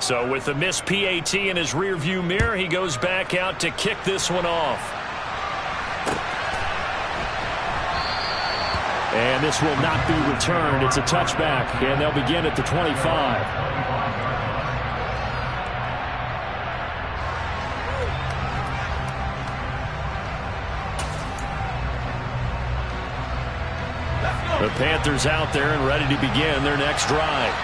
So with the missed PAT in his rearview mirror, he goes back out to kick this one off. And this will not be returned. It's a touchback, and they'll begin at the 25. The Panthers out there and ready to begin their next drive.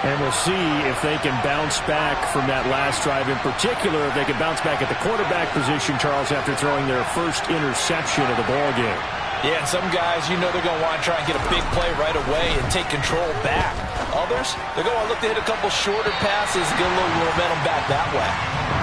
And we'll see if they can bounce back from that last drive. In particular, if they can bounce back at the quarterback position, Charles, after throwing their first interception of the ballgame. Yeah, and some guys, you know they're going to want to try and get a big play right away and take control back. Others, they're going to look to hit a couple shorter passes, get a little momentum back that way.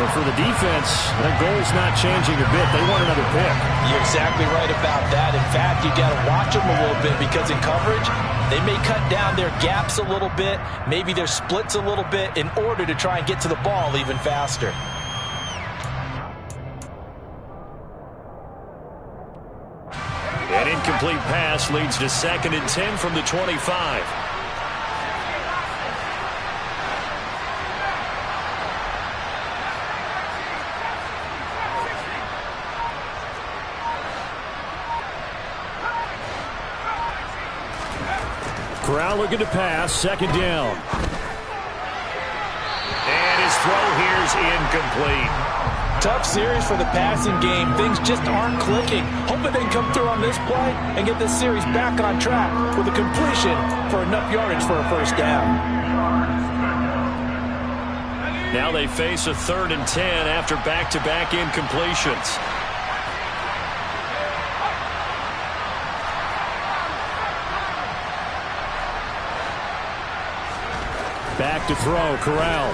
But for the defense, their goal's not changing a bit. They want another pick. You're exactly right about that. In fact, you got to watch them a little bit because in coverage, they may cut down their gaps a little bit, maybe their splits a little bit in order to try and get to the ball even faster. An incomplete pass leads to 2nd and 10 from the 25. Corral looking to pass, 2nd down. And his throw here's incomplete. Tough series for the passing game. Things just aren't clicking. Hoping they can come through on this play and get this series back on track with a completion for enough yardage for a first down. Now they face a 3rd and 10 after back-to-back incompletions. Back to throw, Corral.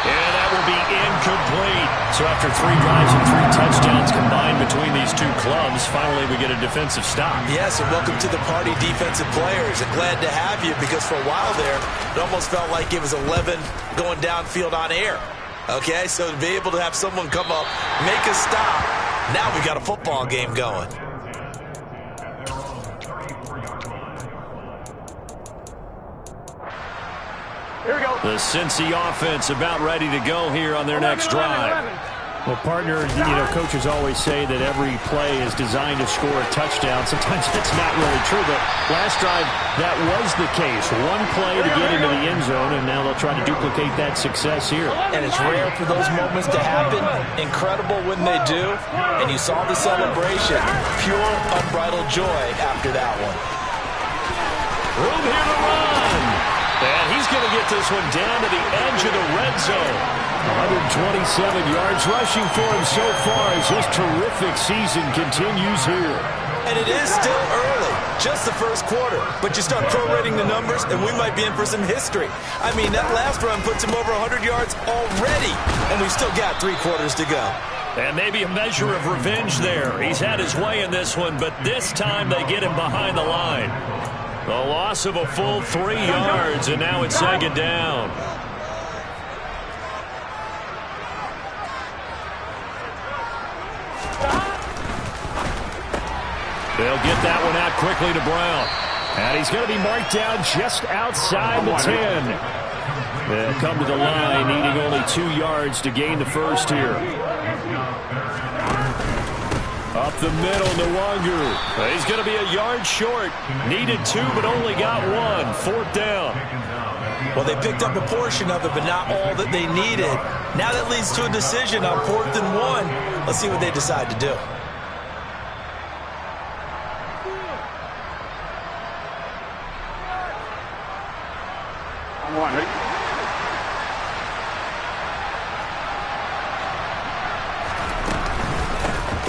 And that will be incomplete. So after 3 drives and 3 touchdowns combined between these two clubs, finally we get a defensive stop. Yes, and welcome to the party, defensive players. And glad to have you because for a while there, it almost felt like it was 11 going downfield on air. Okay, so to be able to have someone come up, make a stop, now we got a football game going. Here we go. The Cincy offense about ready to go here on their next drive. Well, partner, you know, coaches always say that every play is designed to score a touchdown. Sometimes that's not really true, but last drive, that was the case. One play to get into the end zone, and now they'll try to duplicate that success here. And it's rare for those moments to happen. Incredible when they do. And you saw the celebration. Pure, unbridled joy after that one. Room here to run. And he's going to get this one down to the edge of the red zone. 127 yards rushing for him so far as his terrific season continues here. And it is still early, just the first quarter. But you start prorating the numbers, and we might be in for some history. I mean, that last run puts him over 100 yards already, and we've still got 3 quarters to go. And maybe a measure of revenge there. He's had his way in this one, but this time they get him behind the line. The loss of a full 3 yards, and now it's 2nd down. They'll get that one out quickly to Brown. And he's going to be marked down just outside the 10. They'll come to the line, needing only 2 yards to gain the first here. Up the middle, Nwangu. He's going to be a yard short. Needed 2, but only got 1. 4th down. Well, they picked up a portion of it, but not all that they needed. Now that leads to a decision on 4th and 1. Let's see what they decide to do.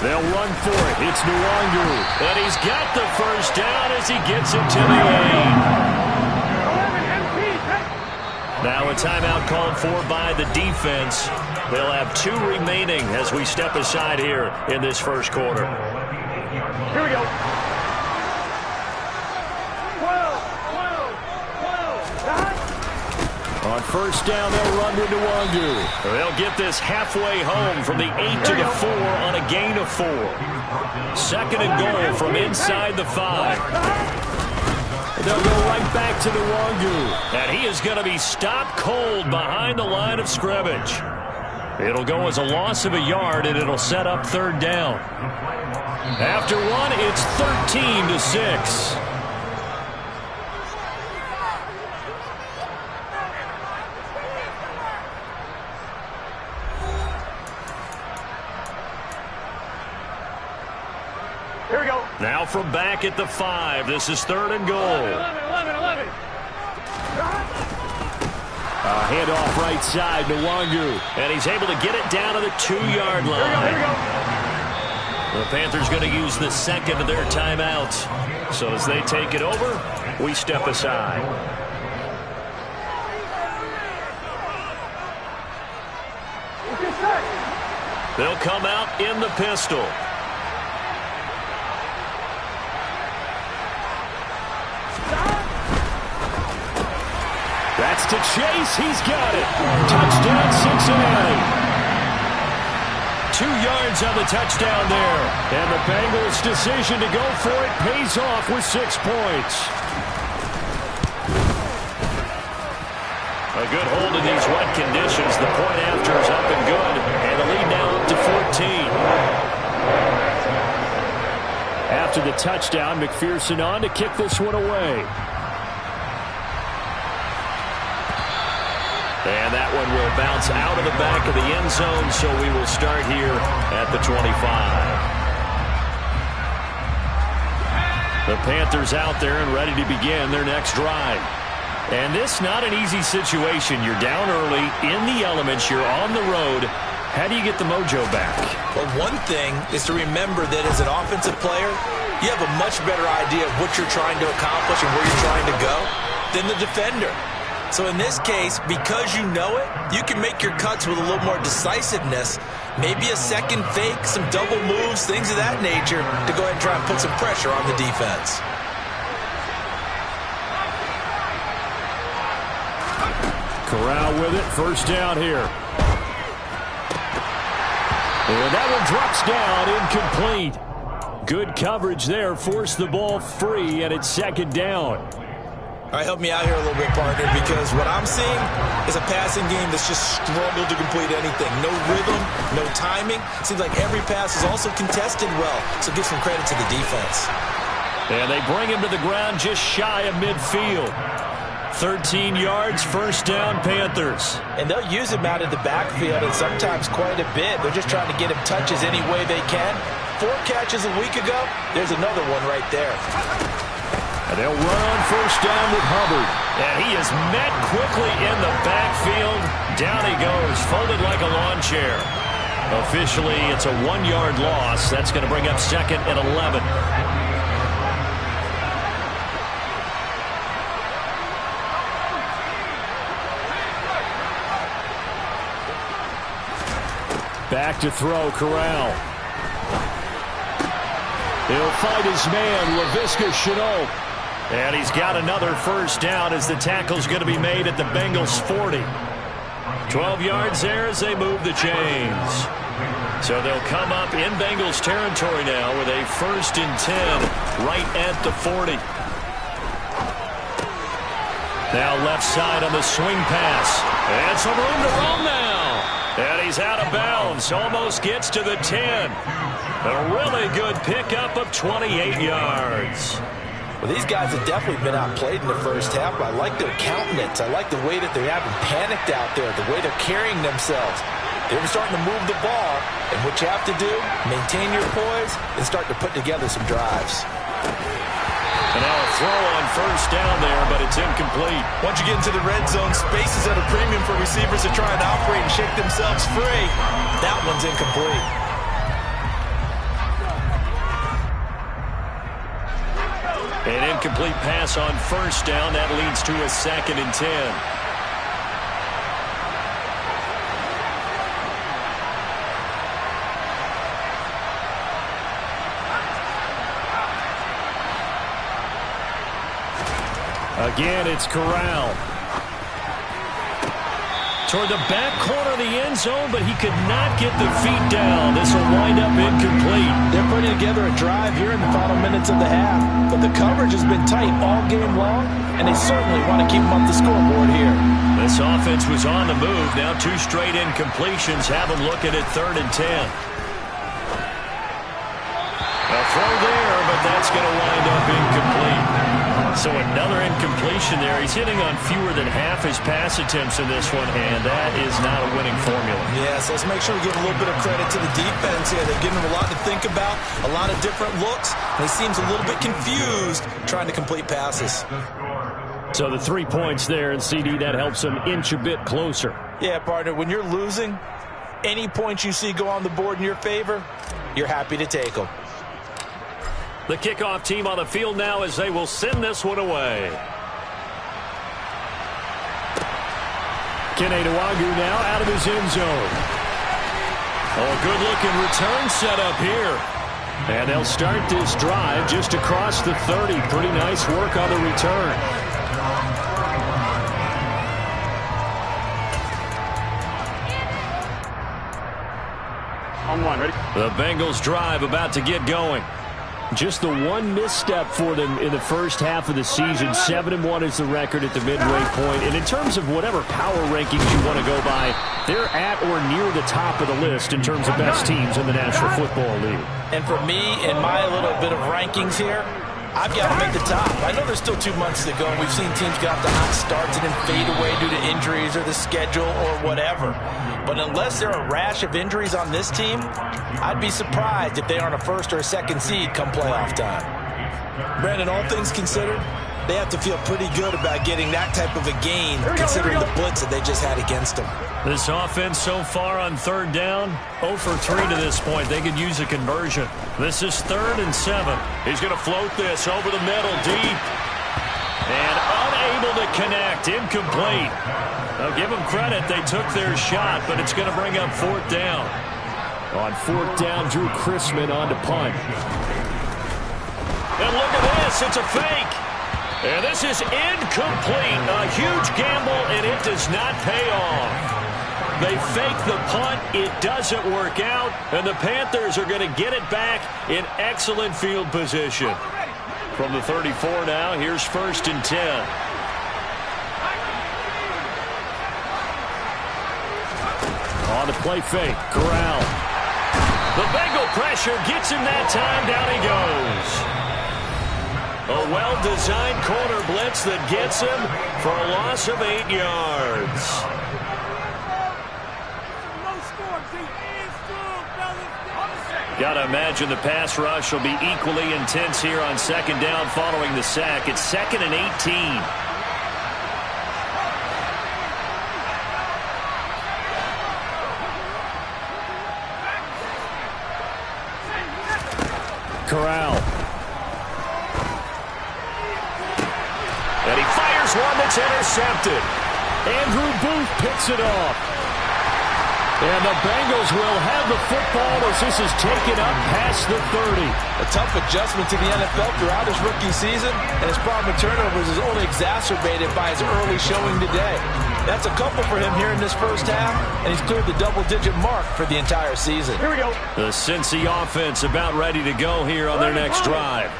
They'll run for it. It's Nwangu. And he's got the first down as he gets it to the 8. Now a timeout called for by the defense. They'll have 2 remaining as we step aside here in this first quarter. Here we go. 12. On first down, they'll run with Nwangu. They'll get this halfway home from the 8 to the 4 on a gain of 4. Second and goal from inside the 5. They'll go right back to Nwangu. And he is going to be stopped cold behind the line of scrimmage. It'll go as a loss of a yard, and it'll set up third down. After one, it's 13 to 6. Here we go. Now from back at the 5. This is third and goal. 11. Handoff right side to Nwangu. And he's able to get it down to the 2-yard line. Here we go. The Panthers going to use the second of their timeouts. So as they take it over, we step aside. They'll come out in the pistol. That's to Chase. He's got it. Touchdown, Cincinnati. 2 yards on the touchdown there. And the Bengals' decision to go for it pays off with 6 points. A good hold in these wet conditions. The point after is up and good. And the lead now up to 14. After the touchdown, McPherson on to kick this one away. And that one will bounce out of the back of the end zone, so we will start here at the 25. The Panthers out there and ready to begin their next drive. And this not an easy situation. You're down early, in the elements, you're on the road. How do you get the mojo back? Well, one thing is to remember that as an offensive player, you have a much better idea of what you're trying to accomplish and where you're trying to go than the defender. So in this case, because you know it, you can make your cuts with a little more decisiveness. Maybe a second fake, some double moves, things of that nature to go ahead and try and put some pressure on the defense. Corral with it. First down here. And that one drops down, incomplete. Good coverage there. Forced the ball free, and it's second down. All right, help me out here a little bit, partner, because what I'm seeing is a passing game that's just struggled to complete anything. No rhythm, no timing. Seems like every pass is also contested well, so give some credit to the defense. And they bring him to the ground just shy of midfield. 13 yards, first down, Panthers. And they'll use him out of the backfield, and sometimes quite a bit. They're just trying to get him touches any way they can. 4 catches a week ago. There's another one right there. And they'll run on first down with Hubbard. And he is met quickly in the backfield. Down he goes, folded like a lawn chair. Officially, it's a 1-yard loss. That's going to bring up second and 11. Back to throw, Corral. He'll fight his man, Laviska Shenault. And he's got another first down as the tackle's going to be made at the Bengals 40. 12 yards there as they move the chains. So they'll come up in Bengals territory now with a 1st and 10 right at the 40. Now left side on the swing pass. And some room to roam now. And he's out of bounds. Almost gets to the 10. A really good pickup of 28 yards. Well, these guys have definitely been outplayed in the first half, but I like their countenance. I like the way that they're having panicked out there, the way they're carrying themselves. They're starting to move the ball, and what you have to do, maintain your poise and start to put together some drives. And now a throw on first down there, but it's incomplete. Once you get into the red zone, space is at a premium for receivers to try and operate and shake themselves free. That one's incomplete. An incomplete pass on first down. That leads to a 2nd and 10. Again, it's Corral. Toward the back corner of the end zone, but he could not get the feet down. This will wind up incomplete. They're putting together a drive here in the final minutes of the half, but the coverage has been tight all game long, and they certainly want to keep them up the scoreboard here. This offense was on the move. Now 2 straight incompletions have them looking at 3rd and 10. A throw there, but that's going to wind up incomplete. So another incompletion there. He's hitting on fewer than half his pass attempts in this one, and that is not a winning formula. Yes, let's make sure we give a little bit of credit to the defense here. They're giving him a lot to think about, a lot of different looks, and he seems a little bit confused trying to complete passes. So the 3 points there, and CD, that helps him inch a bit closer. Yeah, partner, when you're losing, any points you see go on the board in your favor, you're happy to take them. The kickoff team on the field now as they will send this one away. Kenny Nwagu now out of his end zone. Oh, good-looking return set up here. And they'll start this drive just across the 30. Pretty nice work on the return. On one, ready? The Bengals drive about to get going. Just the one misstep for them in the first half of the season. 7-1 is the record at the midway point. And in terms of whatever power rankings you want to go by, they're at or near the top of the list in terms of best teams in the National Football League. And for me, in my little bit of rankings here, I've got to make the top. I know there's still 2 months to go, and we've seen teams get off to hot starts and then fade away due to injuries or the schedule or whatever. But unless there are a rash of injuries on this team, I'd be surprised if they aren't a 1st or a 2nd seed come playoff time. Brandon, all things considered, they have to feel pretty good about getting that type of a gain, considering the blitz that they just had against them. This offense so far on 3rd down, 0 for 3 to this point. They could use a conversion. This is 3rd and 7. He's going to float this over the middle deep. And unable to connect. Incomplete. Now give them credit. They took their shot, but it's going to bring up 4th down. On 4th down, Drew Chrisman on to punt. And look at this. It's a fake. And this is incomplete. A huge gamble, and it does not pay off. They fake the punt. It doesn't work out, and the Panthers are going to get it back in excellent field position. From the 34 now, here's 1st and 10. On the play fake, Corral. The Bengal pressure gets him that time. Down he goes. A well-designed corner blitz that gets him for a loss of 8 yards. Got to imagine the pass rush will be equally intense here on 2nd down following the sack. It's 2nd and 18. Corral. And he fires one that's intercepted. Andrew Booth picks it off. And the Bengals will have the football as this is taken up past the 30. A tough adjustment to the NFL throughout his rookie season, and his problem with turnovers is only exacerbated by his early showing today. That's a couple for him here in this first half, and he's cleared the double-digit mark for the entire season. Here we go. The Cincy offense about ready to go here on their next drive.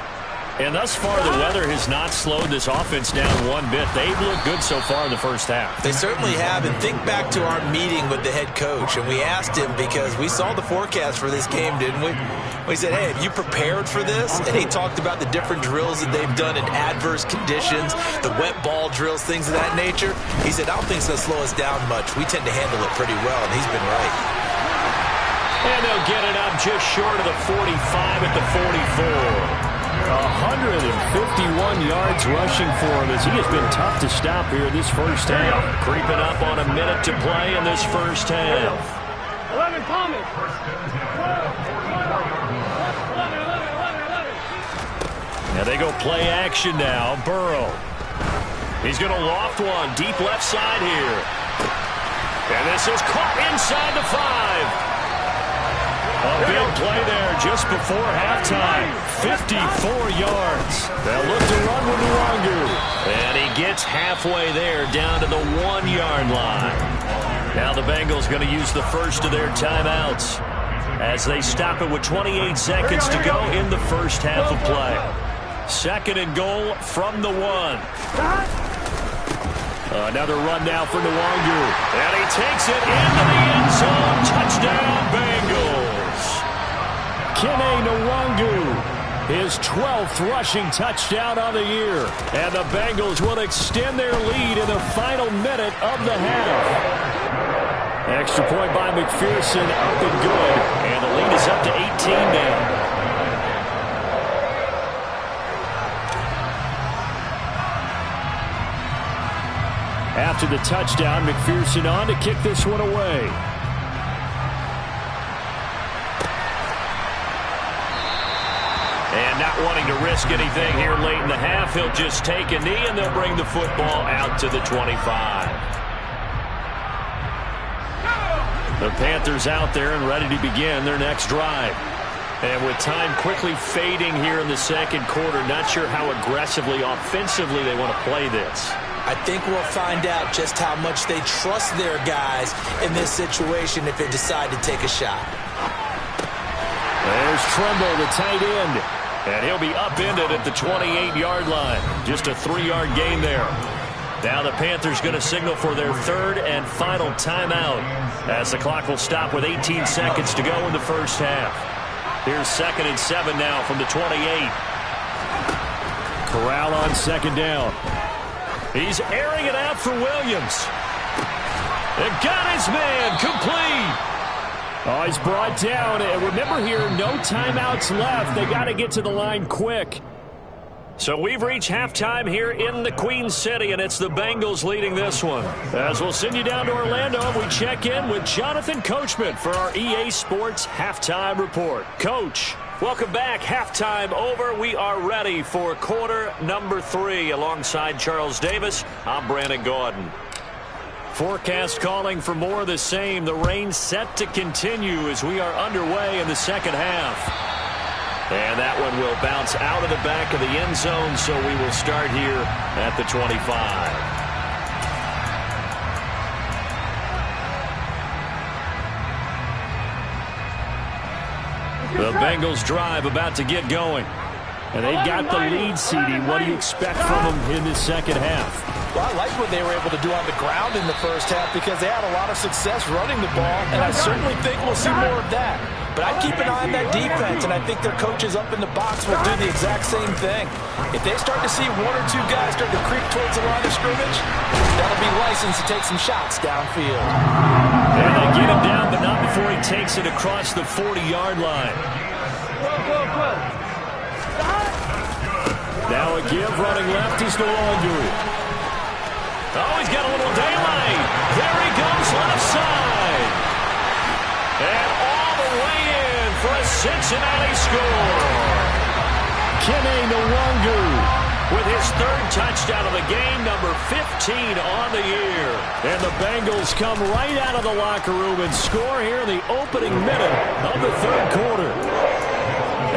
And thus far, the weather has not slowed this offense down one bit. They've looked good so far in the first half. They certainly have. And think back to our meeting with the head coach. And we asked him, because we saw the forecast for this game, didn't we? We said, hey, have you prepared for this? And he talked about the different drills that they've done in adverse conditions, the wet ball drills, things of that nature. He said, I don't think it's going to slow us down much. We tend to handle it pretty well, and he's been right. And they'll get it up just short of the 45 at the 44. 151 yards rushing for him as he has been tough to stop here this first half. Creeping up on a minute to play in this first half. 11 coming. Now they go play action now. Burrow. He's going to loft one deep left side here. And this is caught inside the 5. A big play there just before halftime. 54 yards. They'll look to run with Nwagu. And he gets halfway there down to the 1-yard line. Now the Bengals going to use the first of their timeouts as they stop it with 28 seconds to go in the first half of play. Second and goal from the 1. Another run now for Nwangu. And he takes it into the end zone. Touchdown, Bengals. Kene Nwangu, his 12th rushing touchdown on the year. And the Bengals will extend their lead in the final minute of the half. Extra point by McPherson, up and good. And the lead is up to 18 now. After the touchdown, McPherson on to kick this one away. And not wanting to risk anything here late in the half, he'll just take a knee and they'll bring the football out to the 25. The Panthers out there and ready to begin their next drive. And with time quickly fading here in the second quarter, not sure how aggressively, offensively they want to play this. I think we'll find out just how much they trust their guys in this situation if they decide to take a shot. There's Tremble, the tight end. And he'll be upended at the 28-yard line. Just a 3-yard gain there. Now the Panthers going to signal for their third and final timeout as the clock will stop with 18 seconds to go in the first half. Here's 2nd and 7 now from the 28. Corral on second down. He's airing it out for Williams. And got his man complete. Oh, he's brought down. And remember here, no timeouts left. They got to get to the line quick. So we've reached halftime here in the Queen City, and it's the Bengals leading this one. As we'll send you down to Orlando, we check in with Jonathan Coachman for our EA Sports Halftime Report. Coach, welcome back. Halftime over. We are ready for quarter number 3. Alongside Charles Davis, I'm Brandon Gaudin. Forecast calling for more of the same. The rain set to continue as we are underway in the second half. And that one will bounce out of the back of the end zone, so we will start here at the 25. The Bengals drive about to get going. And they've got the lead, CD. What do you expect from them in this second half? Well, I like what they were able to do on the ground in the first half because they had a lot of success running the ball, and I certainly think we'll see more of that. But I keep an eye on that defense, and I think their coaches up in the box will do the exact same thing. If they start to see 1 or 2 guys start to creep towards the line of scrimmage, that'll be licensed to take some shots downfield. And they get him down, but not before he takes it across the 40-yard line. Now a give running left is Nwangu. Oh, he's got a little daylight. There he goes left side. And all the way in for a Cincinnati score. Kene Nwangu with his 3rd touchdown of the game, number 15 on the year. And the Bengals come right out of the locker room and score here in the opening minute of the 3rd quarter.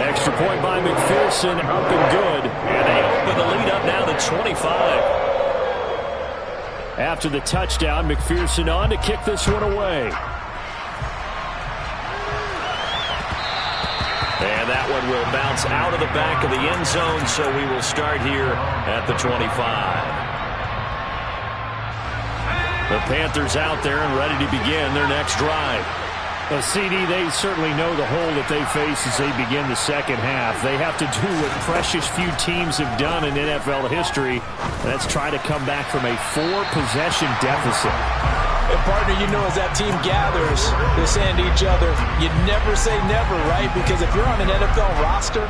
Extra point by McPherson, up and good. And they open the lead up now to 25. After the touchdown, McPherson on to kick this one away. And that one will bounce out of the back of the end zone, so we will start here at the 25. The Panthers out there and ready to begin their next drive. Well, CD, they certainly know the hole that they face as they begin the second half. They have to do what precious few teams have done in NFL history. That's try to come back from a 4-possession deficit. And partner, you know, as that team gathers, they're saying to each other, you never say never, right? Because if you're on an NFL roster,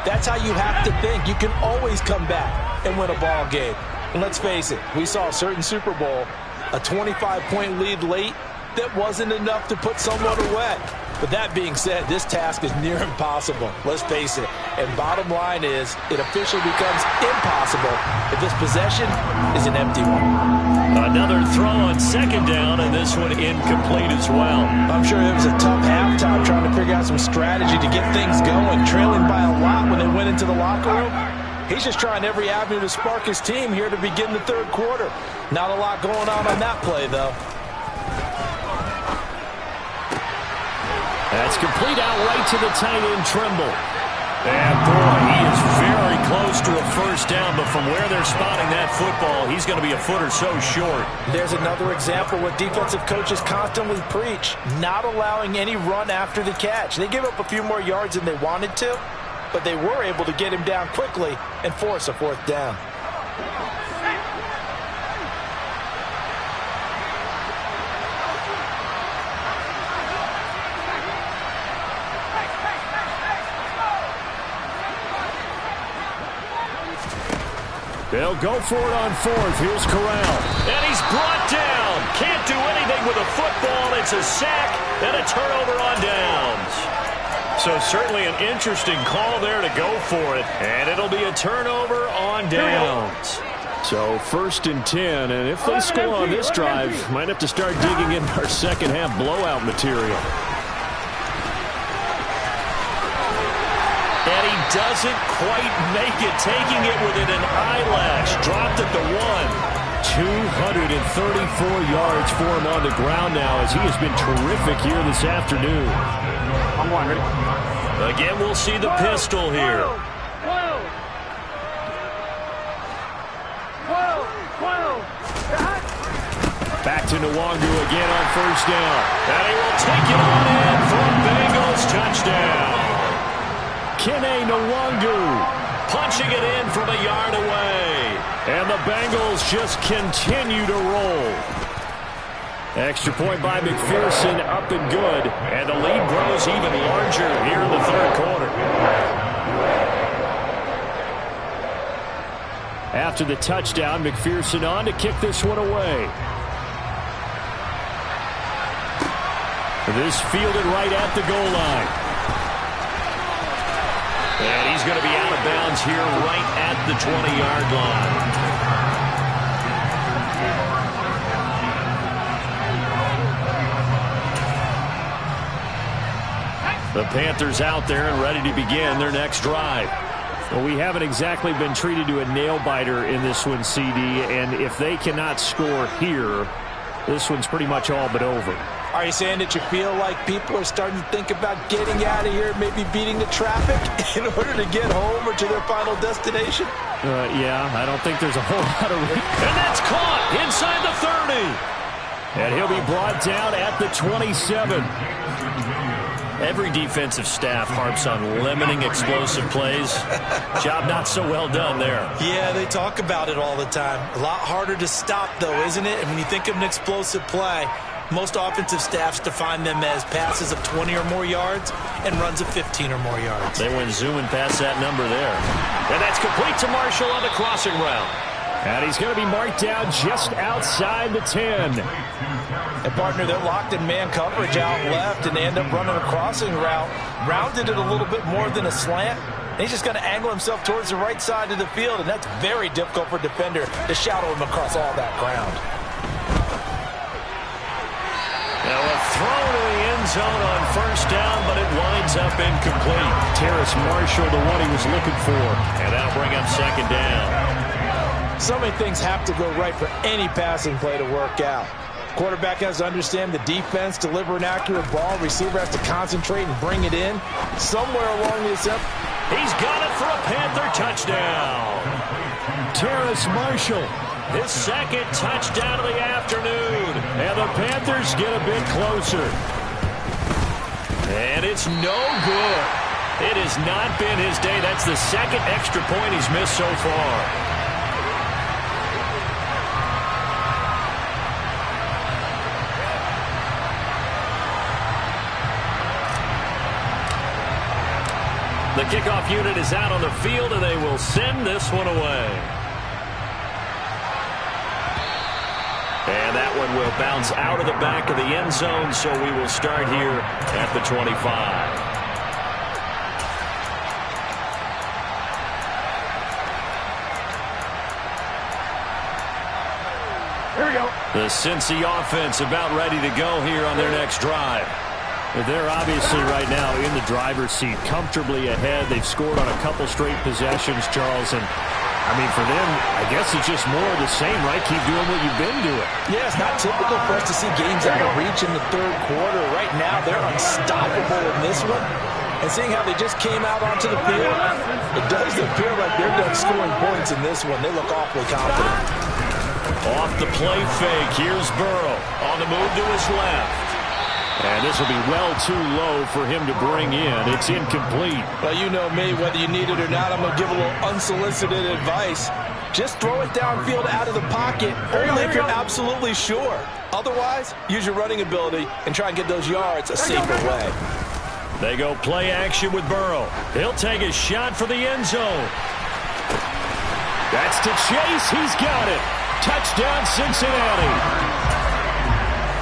that's how you have to think. You can always come back and win a ball game. And let's face it, we saw a certain Super Bowl, a 25-point lead late, that wasn't enough to put someone away. But that being said, this task is near impossible. Let's face it. And bottom line is, it officially becomes impossible if this possession is an empty one. Another throw on second down, and this one incomplete as well. I'm sure it was a tough halftime trying to figure out some strategy to get things going, trailing by a lot when they went into the locker room. He's just trying every avenue to spark his team here to begin the 3rd quarter. Not a lot going on that play, though. That's complete out right to the tight end, Trimble. And boy, he is very close to a first down, but from where they're spotting that football, he's going to be a foot or so short. There's another example what defensive coaches constantly preach, not allowing any run after the catch. They give up a few more yards than they wanted to, but they were able to get him down quickly and force a fourth down. They'll go for it on fourth. Here's Corral. And he's brought down. Can't do anything with a football. It's a sack and a turnover on downs. So certainly an interesting call there to go for it. And it'll be a turnover on downs. So 1st and 10. And if they score on this drive, might have to start digging into our second half blowout material. And he doesn't quite make it, taking it within an eyelash. Dropped at the 1. 234 yards for him on the ground now as he has been terrific here this afternoon. I'm one, ready? Again, we'll see the pistol here. 12. Back to Nwangu again on first down. And he will take it on in for a Bengals touchdown. Kene Nwangu Punching it in from a yard away. and the Bengals just continue to roll. Extra point by McPherson, up and good, and the lead grows even larger here in the third quarter. After the touchdown, McPherson on to kick this one away. This fielded right at the goal line. And he's going to be out of bounds here right at the 20-yard line. The Panthers out there and ready to begin their next drive. Well, we haven't exactly been treated to a nail-biter in this one, CD, and if they cannot score here, this one's pretty much all but over. Are you saying that you feel like people are starting to think about getting out of here, maybe beating the traffic in order to get home or to their final destination? Yeah, I don't think there's a whole lot of... And that's caught inside the 30. And he'll be brought down at the 27. Every defensive staff harps on limiting explosive plays. Job not so well done there. Yeah, they talk about it all the time. A lot harder to stop, though, isn't it? And when you think of an explosive play, most offensive staffs define them as passes of 20 or more yards and runs of 15 or more yards. They went zooming past that number there. And that's complete to Marshall on the crossing route. And he's going to be marked down just outside the 10. And, partner, they're locked in man coverage out left, and they end up running a crossing route. Rounded it a little bit more than a slant. And he's just going to angle himself towards the right side of the field, and that's very difficult for a defender to shadow him across all that ground. Now a throw to the end zone on first down, but it winds up incomplete. Terrace Marshall, the one he was looking for. And that'll bring up second down. So many things have to go right for any passing play to work out. Quarterback has to understand the defense, deliver an accurate ball. Receiver has to concentrate and bring it in. Somewhere along the assembly. He's got it for a Panther touchdown. Terrace Marshall. His second touchdown of the afternoon. And the Panthers get a bit closer. And it's no good. It has not been his day. That's the second extra point he's missed so far. The kickoff unit is out on the field, and they will send this one away. And that one will bounce out of the back of the end zone, so we will start here at the 25. Here we go. The Cincy offense about ready to go here on their next drive. They're obviously right now in the driver's seat, comfortably ahead. They've scored on a couple straight possessions, Charles, and I mean, for them, I guess it's just more of the same, right? Keep doing what you've been doing. Yeah, it's not typical for us to see games out of reach in the third quarter. Right now, they're unstoppable in this one. And seeing how they just came out onto the field, it does appear like they're done scoring points in this one. They look awfully confident. Off the play fake, here's Burrow on the move to his left. And this will be well too low for him to bring in. It's incomplete. Well, you know me, whether you need it or not, I'm going to give a little unsolicited advice. Just throw it downfield out of the pocket, only if you're absolutely sure. Otherwise, use your running ability and try and get those yards a safer way. They go play action with Burrow. He'll take a shot for the end zone. That's to Chase. He's got it. Touchdown, Cincinnati.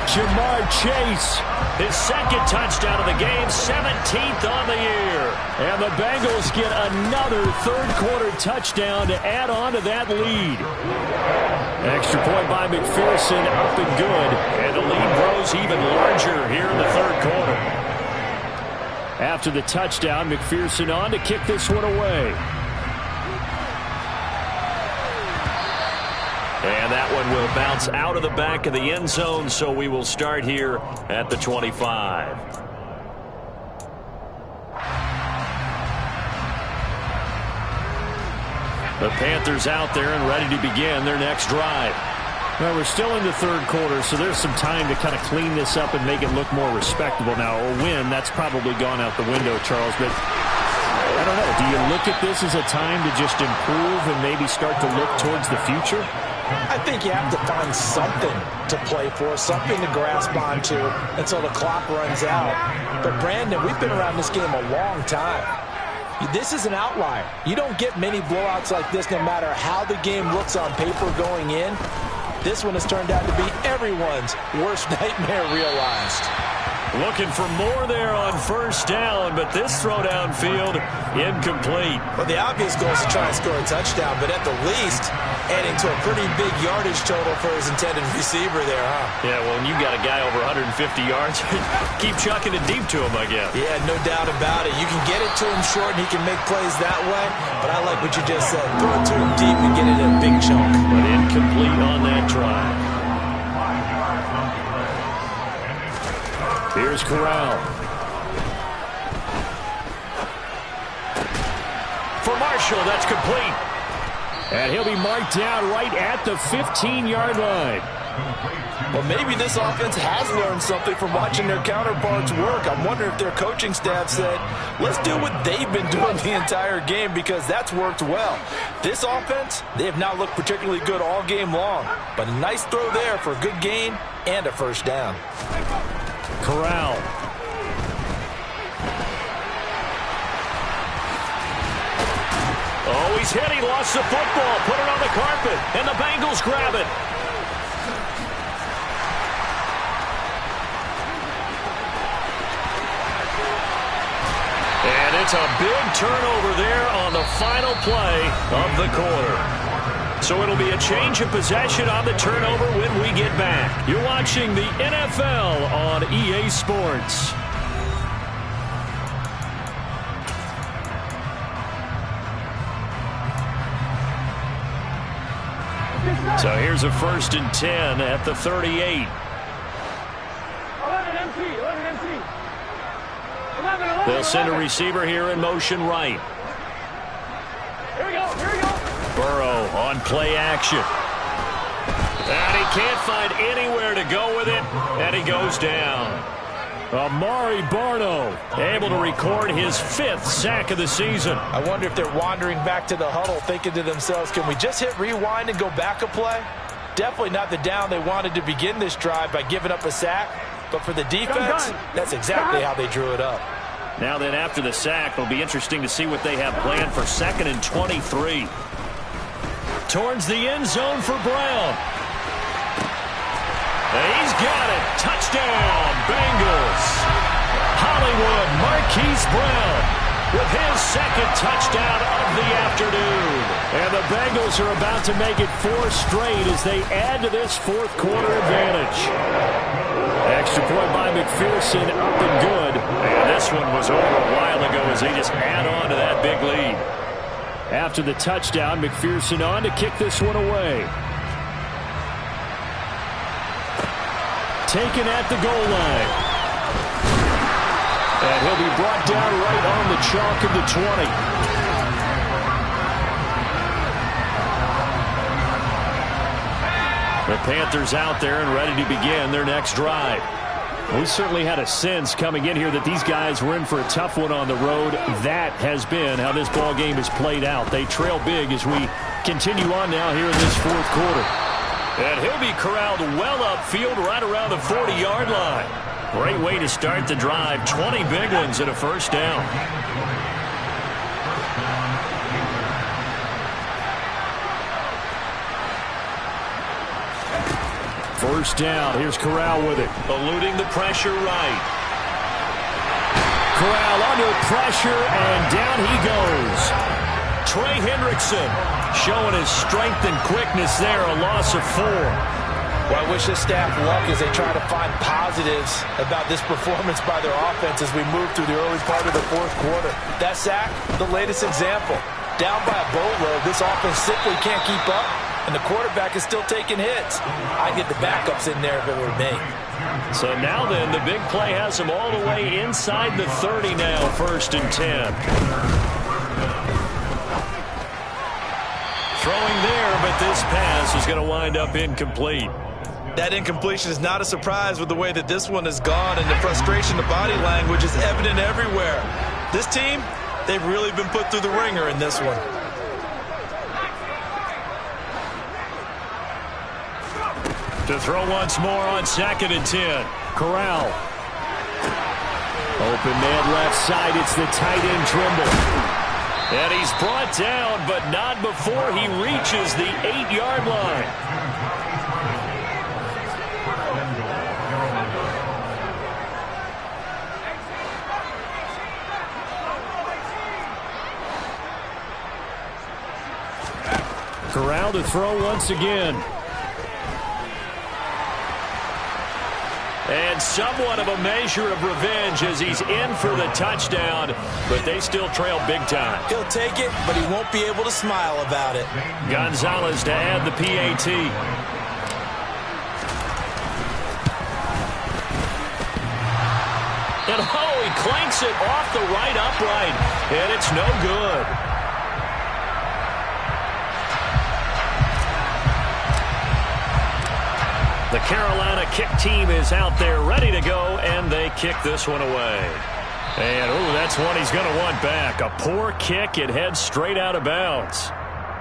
Jamar Chase, his second touchdown of the game, 17th on the year. And the Bengals get another third-quarter touchdown to add on to that lead. Extra point by McPherson, up and good. And the lead grows even larger here in the third quarter. After the touchdown, McPherson on to kick this one away. And that one will bounce out of the back of the end zone, so we will start here at the 25. The Panthers out there and ready to begin their next drive. Well, we're still in the third quarter, so there's some time to kind of clean this up and make it look more respectable now. A win, that's probably gone out the window, Charles, but I don't know. Do you look at this as a time to just improve and maybe start to look towards the future? I think you have to find something to play for, something to grasp onto until the clock runs out. But, Brandon, we've been around this game a long time. This is an outlier. You don't get many blowouts like this no matter how the game looks on paper going in. This one has turned out to be everyone's worst nightmare realized. Looking for more there on first down, but this throw downfield incomplete. Well, the obvious goal is to try and score a touchdown, but at the least, adding to a pretty big yardage total for his intended receiver there, huh? Yeah, well, when you got a guy over 150 yards, keep chucking it deep to him, I guess. Yeah, no doubt about it. You can get it to him short, and he can make plays that way, but I like what you just said. Throw it to him deep and get it in a big chunk. But incomplete on that drive. Here's Corral. For Marshall, that's complete. And he'll be marked down right at the 15-yard line. Well, maybe this offense has learned something from watching their counterparts work. I'm wondering if their coaching staff said, let's do what they've been doing the entire game because that's worked well. This offense, they have not looked particularly good all game long. But a nice throw there for a good gain and a first down. Corral. Oh, he's hit. He lost the football. Put it on the carpet. And the Bengals grab it. And it's a big turnover there on the final play of the quarter. So it'll be a change of possession on the turnover when we get back. You're watching the NFL on EA Sports. So here's a 1st and 10 at the 38. 11. They'll send a receiver here in motion right. Here we go. Burrow on play action. And he can't find anywhere to go with it, and he goes down. Amari Barno able to record his 5th sack of the season. I wonder if they're wandering back to the huddle thinking to themselves, can we just hit rewind and go back a play? Definitely not the down they wanted to begin this drive by giving up a sack. But for the defense, that's exactly how they drew it up. Now then, after the sack, it'll be interesting to see what they have planned for 2nd and 23. Towards the end zone for Brown. He's got it. Touchdown, Bengals. Hollywood Marquise Brown with his 2nd touchdown of the afternoon. And the Bengals are about to make it 4 straight as they add to this 4th quarter advantage. Extra point by McPherson, up and good. And this one was over a while ago as they just add on to that big lead. After the touchdown, McPherson on to kick this one away. Taken at the goal line. And he'll be brought down right on the chalk of the 20. The Panthers out there and ready to begin their next drive. We certainly had a sense coming in here that these guys were in for a tough one on the road. That has been how this ball game has played out. They trail big as we continue on now here in this fourth quarter. And he'll be corralled well upfield right around the 40-yard line. Great way to start the drive. 20 big ones and a first down. First down. Here's Corral with it. Eluding the pressure right. Corral under pressure, and down he goes. Trey Hendrickson showing his strength and quickness there. A loss of 4. Well, I wish this staff luck as they try to find positives about this performance by their offense as we move through the early part of the fourth quarter. That sack, the latest example. Down by a boatload, this offense simply can't keep up, and the quarterback is still taking hits. I'd get the backups in there if it were me. So now then, the big play has him all the way inside the 30 now, 1st and 10. Throwing there, but this pass is going to wind up incomplete. That incompletion is not a surprise with the way that this one has gone, and the frustration, the body language is evident everywhere. This team, they've really been put through the ringer in this one. To throw once more on 2nd and 10. Corral. Open man left side. It's the tight end Trimble. And he's brought down, but not before he reaches the 8-yard line. Corral to throw once again. And somewhat of a measure of revenge as he's in for the touchdown, but they still trail big time. He'll take it, but he won't be able to smile about it. Gonzalez to add the PAT. And oh, he clanks it off the right upright, and it's no good. The Carolina kick team is out there ready to go, and they kick this one away. And, oh, that's one he's going to want back. A poor kick. It heads straight out of bounds.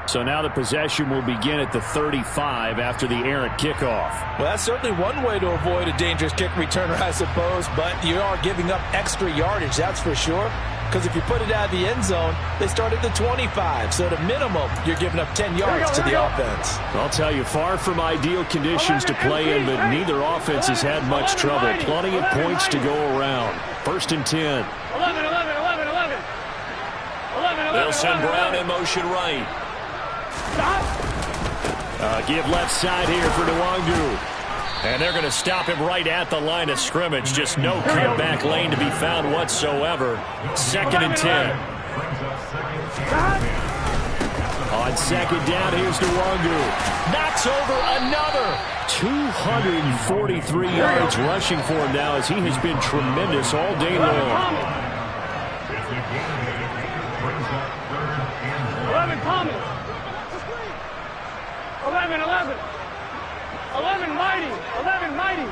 So now the possession will begin at the 35 after the errant kickoff. Well, that's certainly one way to avoid a dangerous kick returner, I suppose, but you are giving up extra yardage, that's for sure. Because if you put it out of the end zone, they start at the 25. So at a minimum, you're giving up 10 yards to the offense. I'll tell you, far from ideal conditions to play in, but neither offense has had much trouble. Plenty of points to go around. 1st and 10. 11. They'll send Brown in motion right. Give left side here for Nwangu. And they're going to him right at the line of scrimmage. Just no cutback lane to be found whatsoever. 2nd and 10. On 2nd down, here's Nwangu. Knocks over another. 243 yards rushing for him now as he has been tremendous all day long. 11 Thomas. 11. 11 mighty. 11 mighty.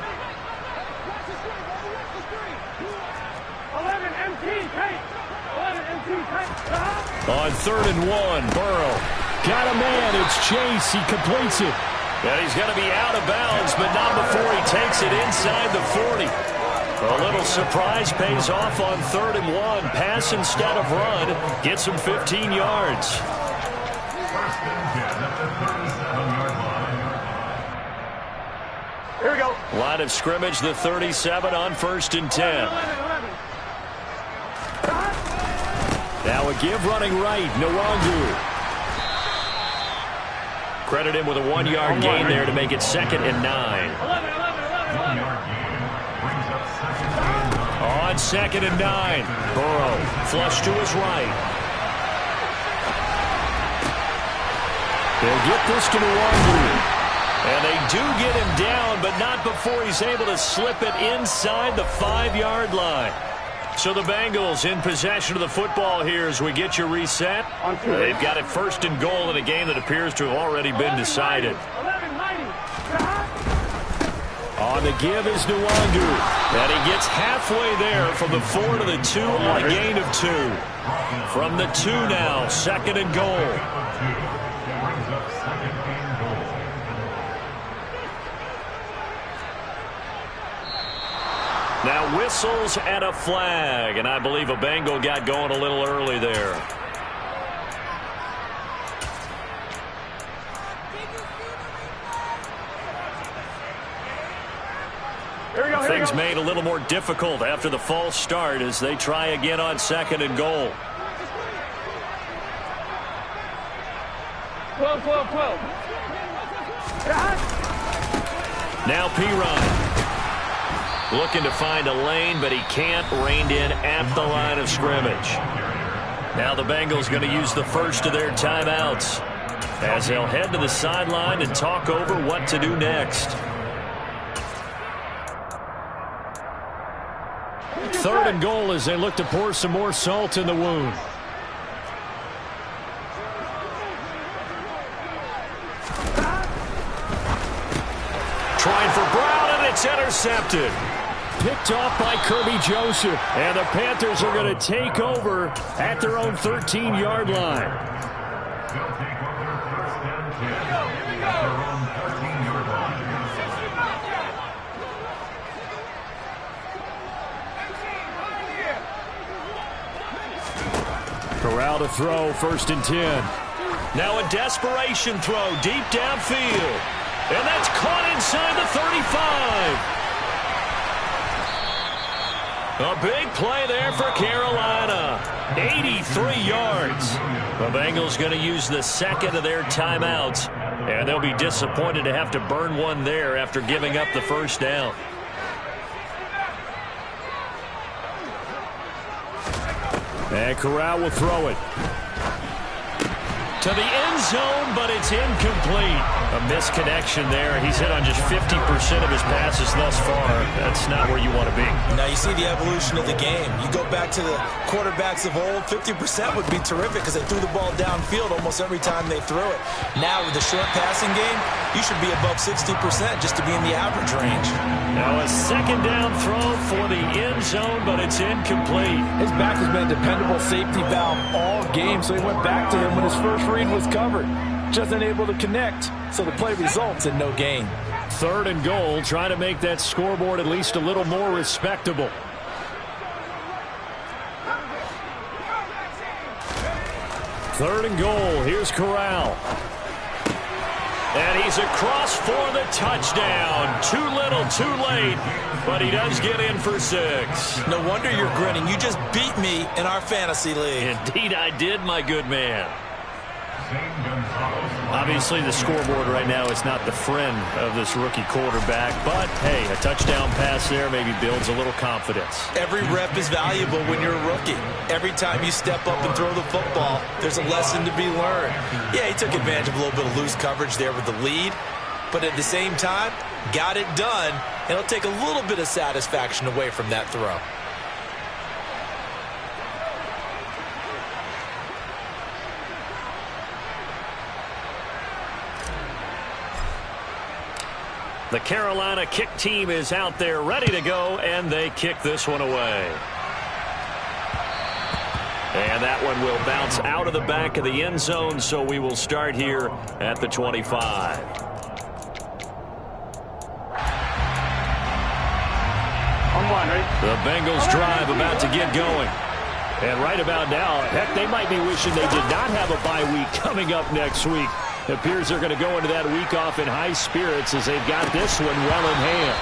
11 MT Kate. 11 MT Kate. On 3rd and 1, Burrow. Got a man. It's Chase. He completes it. And he's going to be out of bounds, but not before he takes it inside the 40. A little surprise pays off on 3rd and 1. Pass instead of run. Gets him 15 yards. Here we go. Line of scrimmage, the 37 on 1st and 10. Now a give running right, Nwangu. Credit him with a 1-yard gain there to make it 2nd and 9. 11. On 2nd and 9, Burrow flush to his right. They'll get this to Nwangwu. And they do get him down, but not before he's able to slip it inside the 5-yard line. So the Bengals in possession of the football here as we get you reset. They've got it 1st and goal in a game that appears to have already been decided. On the give is Nwangwu. And he gets halfway there from the 4 to the 2 on a gain of 2. From the 2 now, 2nd and goal. Now whistles and a flag, and I believe a Bengal got going a little early there. Things made a little more difficult after the false start as they try again on 2nd and goal. 12. Now P-Ryan. Looking to find a lane, but he can't. Reined in at the line of scrimmage. Now the Bengals going to use the first of their timeouts as they'll head to the sideline and talk over what to do next. 3rd and goal as they look to pour some more salt in the wound. Trying for Brown, and it's intercepted. Picked off by Kirby Joseph. And the Panthers are going to take over at their own 13-yard line. Corral to throw, 1st and 10. Now a desperation throw deep downfield. And that's caught inside the 35. A big play there for Carolina. 83 yards. The Bengals going to use the 2nd of their timeouts. And they'll be disappointed to have to burn one there after giving up the 1st down. And Corral will throw it. To the end zone, but it's incomplete. A misconnection there. He's hit on just 50% of his passes thus far. That's not where you want to be. Now you see the evolution of the game. You go back to the quarterbacks of old, 50% would be terrific because they threw the ball downfield almost every time they threw it. Now with the short passing game, you should be above 60% just to be in the average range. Now a 2nd down throw for the end zone, but it's incomplete. His back has been a dependable safety valve all game, so he went back to him when his first read was covered. Just unable to connect, so the play results in no gain. 3rd and goal, trying to make that scoreboard at least a little more respectable. Third and goal. Here's Corral. And he's across for the touchdown. Too little, too late, but he does get in for 6. No wonder you're grinning. You just beat me in our fantasy league. Indeed I did, my good man. Obviously, the scoreboard right now is not the friend of this rookie quarterback, but, hey, a touchdown pass there maybe builds a little confidence. Every rep is valuable when you're a rookie. Every time you step up and throw the football, there's a lesson to be learned. Yeah, he took advantage of a little bit of loose coverage there with the lead, but at the same time, got it done, and it'll take a little bit of satisfaction away from that throw. The Carolina kick team is out there ready to go, and they kick this one away. And that one will bounce out of the back of the end zone, so we will start here at the 25. The Bengals drive about to get going. And right about now, heck, they might be wishing they did not have a bye week coming up next week. It appears they're going to go into that week off in high spirits as they've got this one well in hand.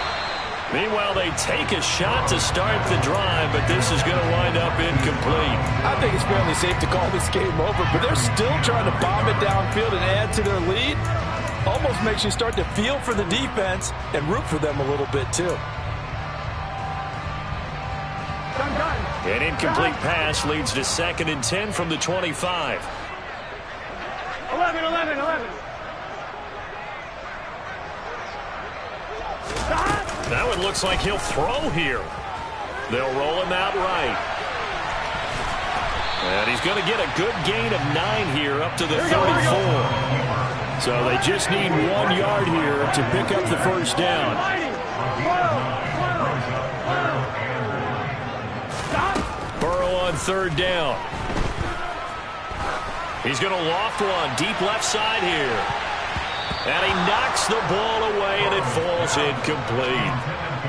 Meanwhile, they take a shot to start the drive, but this is going to wind up incomplete. I think it's fairly safe to call this game over, but they're still trying to bomb it downfield and add to their lead. Almost makes you start to feel for the defense and root for them a little bit, too. An incomplete pass leads to 2nd and 10 from the 25. 11, 11, 11. Stop. That one looks like he'll throw here. They'll roll him out right. And he's going to get a good gain of 9 here up to the 34. So they just need 1 yard here to pick up the first down. Burrow on 3rd down. He's going to loft one deep left side here. And he knocks the ball away, and it falls incomplete.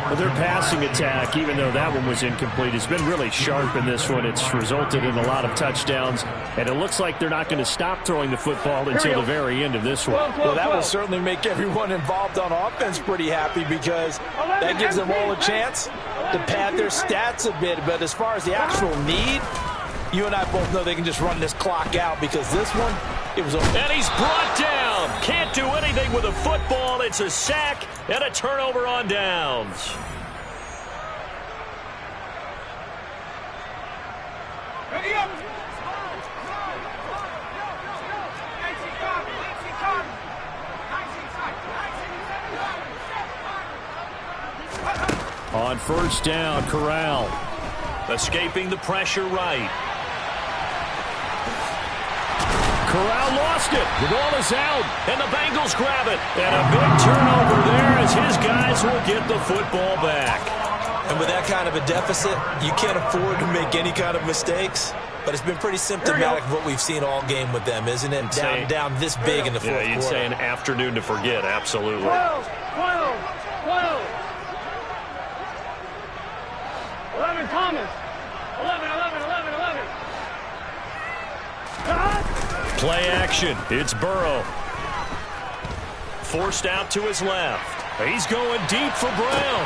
Well, their passing attack, even though that one was incomplete, has been really sharp in this one. It's resulted in a lot of touchdowns, and it looks like they're not going to stop throwing the football until the very end of this one. Well, that will certainly make everyone involved on offense pretty happy because that gives them all a chance to pad their stats a bit. But as far as the actual need, you and I both know they can just run this clock out because this one, it was a... And he's brought down. Can't do anything with a football. It's a sack and a turnover on downs. On 1st down, Corral. Escaping the pressure right. Corral lost it. The ball is out, and the Bengals grab it. And a big turnover there as his guys will get the football back. And with that kind of a deficit, you can't afford to make any kind of mistakes. But it's been pretty symptomatic of what we've seen all game with them, isn't it? Down this big in the fourth quarter. You'd say an afternoon to forget, absolutely. 12, 12, 12. 11, Thomas. 11, 11, 11, 11. Play action. It's Burrow. Forced out to his left. He's going deep for Brown.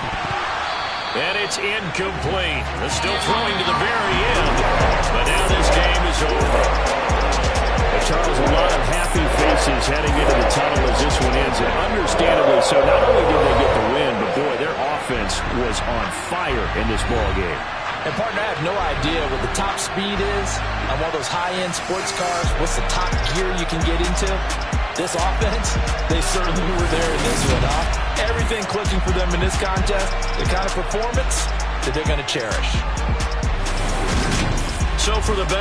And it's incomplete. They're still throwing to the very end. But now this game is over. But Charles, a lot of happy faces heading into the tunnel as this one ends. And understandably so, not only did they get the win, but boy, their offense was on fire in this ball game. And, partner, I have no idea what the top speed is on one of those high-end sports cars. What's the top gear you can get into? This offense, they certainly were there in this one, huh? Everything clicking for them in this contest, the kind of performance that they're going to cherish. So for the Bengals,